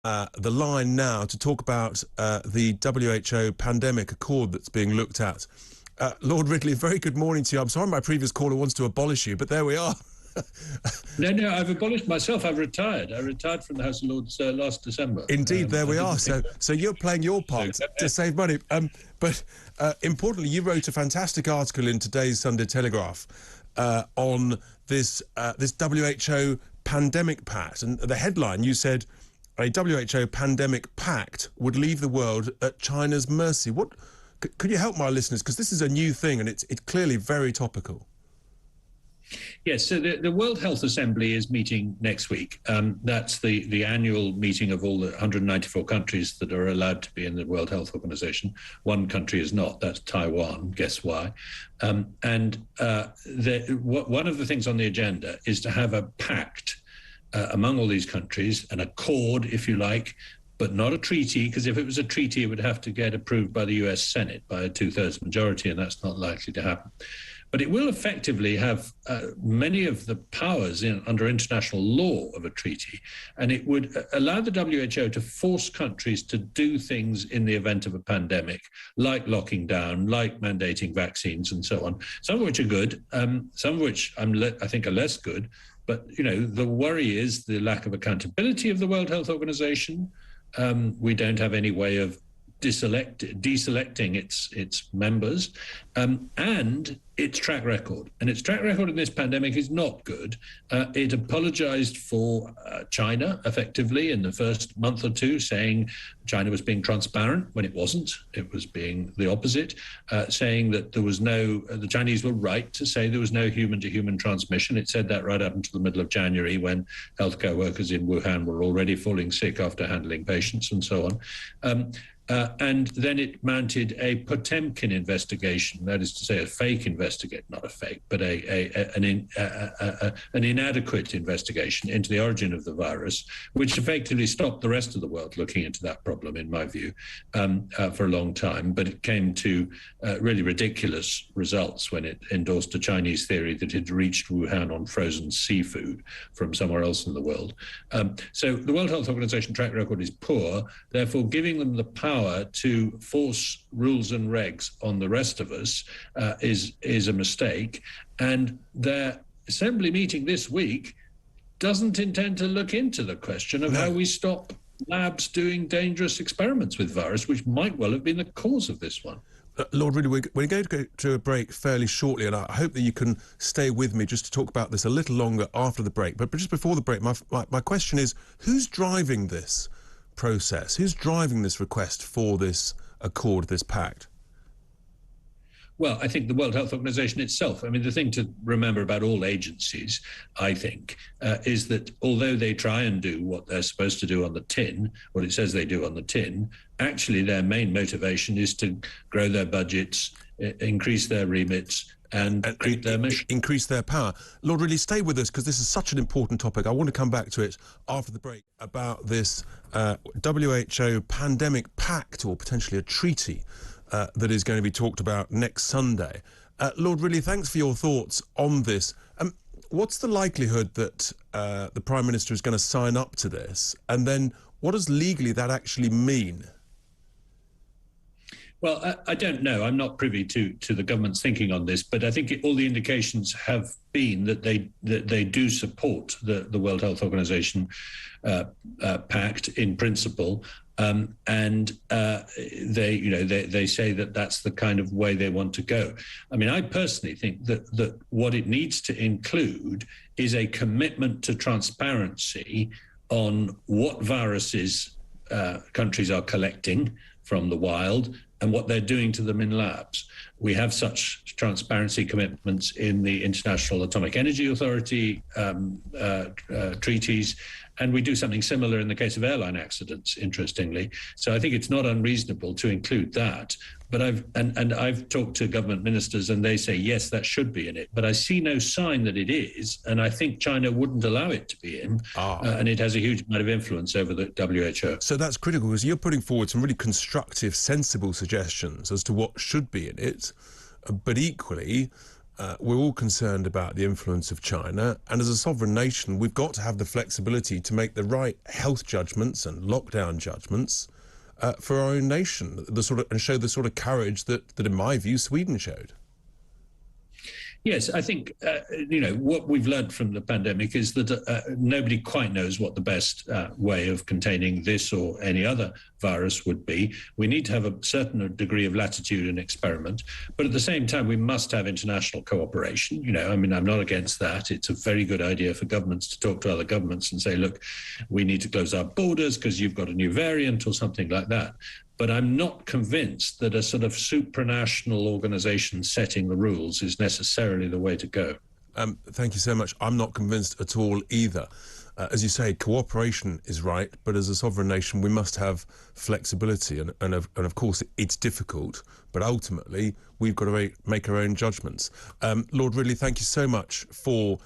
the line now to talk about the WHO pandemic accord that's being looked at. Lord Ridley, very good morning to you. I'm sorry my previous caller wants to abolish you, but there we are. No, I've abolished myself. I've retired. I retired from the House of Lords last December. Indeed, there we are. So you're playing your part to save money. But importantly, you wrote a fantastic article in today's Sunday Telegraph on this WHO Pandemic Pact. And the headline, you said, a WHO Pandemic Pact would leave the world at China's mercy. What could you help my listeners? Because this is a new thing and it's clearly very topical. Yes, so the World Health Assembly is meeting next week. That's the annual meeting of all the 194 countries that are allowed to be in the World Health Organization. One country is not, that's Taiwan, guess why? One of the things on the agenda is to have a pact among all these countries, an accord, if you like, but not a treaty, because if it was a treaty, it would have to get approved by the US Senate by a 2/3 majority, and that's not likely to happen. But it will effectively have many of the powers under international law of a treaty, and it would allow the WHO to force countries to do things in the event of a pandemic, like locking down, like mandating vaccines and so on, some of which are good, some of which I think are less good. But, you know, the worry is the lack of accountability of the World Health Organization. We don't have any way of deselecting its members, and its track record. And its track record in this pandemic is not good. It apologized for China, effectively, in the first month or two, saying China was being transparent when it wasn't. It was being the opposite, saying that there was the Chinese were right to say there was no human-to-human transmission. It said that right up until the middle of January, when healthcare workers in Wuhan were already falling sick after handling patients and so on. And then it mounted a Potemkin investigation, that is to say, a fake investigation, not a fake, but an inadequate investigation into the origin of the virus, which effectively stopped the rest of the world looking into that problem, in my view, for a long time. But it came to really ridiculous results when it endorsed a Chinese theory that had reached Wuhan on frozen seafood from somewhere else in the world. So the World Health Organization track record is poor, therefore giving them the power to force rules and regs on the rest of us is a mistake. And their assembly meeting this week doesn't intend to look into the question of how we stop labs doing dangerous experiments with virus, which might well have been the cause of this one. Lord Ridley, we're going to go to a break fairly shortly, and I hope that you can stay with me just to talk about this a little longer after the break. But just before the break, my question is, who's driving this process? Who's driving this request for this accord, this pact? Well, I think the World Health Organization itself. I mean, the thing to remember about all agencies, I think, is that although they try and do what they're supposed to do on the tin, what it says they do on the tin, actually their main motivation is to grow their budgets, increase their remits, and increase their power. Lord Ridley, stay with us, because this is such an important topic. I want to come back to it after the break about this WHO Pandemic Pact, or potentially a treaty that is going to be talked about next Sunday. Lord Ridley, thanks for your thoughts on this. What's the likelihood that the Prime Minister is going to sign up to this? And then what does legally that actually mean? Well, I don't know. I'm not privy to the government's thinking on this, but I think all the indications have been that they do support the World Health Organization pact in principle, and they say that that's the kind of way they want to go. I mean, I personally think that what it needs to include is a commitment to transparency on what viruses countries are collecting from the wild and what they're doing to them in labs. We have such transparency commitments in the International Atomic Energy Authority treaties, and we do something similar in the case of airline accidents, interestingly. So I think it's not unreasonable to include that. But I've talked to government ministers, and they say, yes, that should be in it. But I see no sign that it is, and I think China wouldn't allow it to be in. And it has a huge amount of influence over the WHO. So that's critical, because you're putting forward some really constructive, sensible suggestions as to what should be in it. But equally, we're all concerned about the influence of China, and as a sovereign nation, we've got to have the flexibility to make the right health judgments and lockdown judgments for our own nation, and show the sort of courage that in my view, Sweden showed. Yes, I think, what we've learned from the pandemic is that nobody quite knows what the best way of containing this or any other virus would be. We need to have a certain degree of latitude and experiment. But at the same time, we must have international cooperation. I'm not against that. It's a very good idea for governments to talk to other governments and say, look, we need to close our borders because you've got a new variant or something like that. But I'm not convinced that a sort of supranational organization setting the rules is necessarily the way to go. Thank you so much. I'm not convinced at all either. As you say, cooperation is right, but as a sovereign nation, we must have flexibility. And of course, it's difficult, but ultimately, we've got to make our own judgments. Lord Ridley, thank you so much for...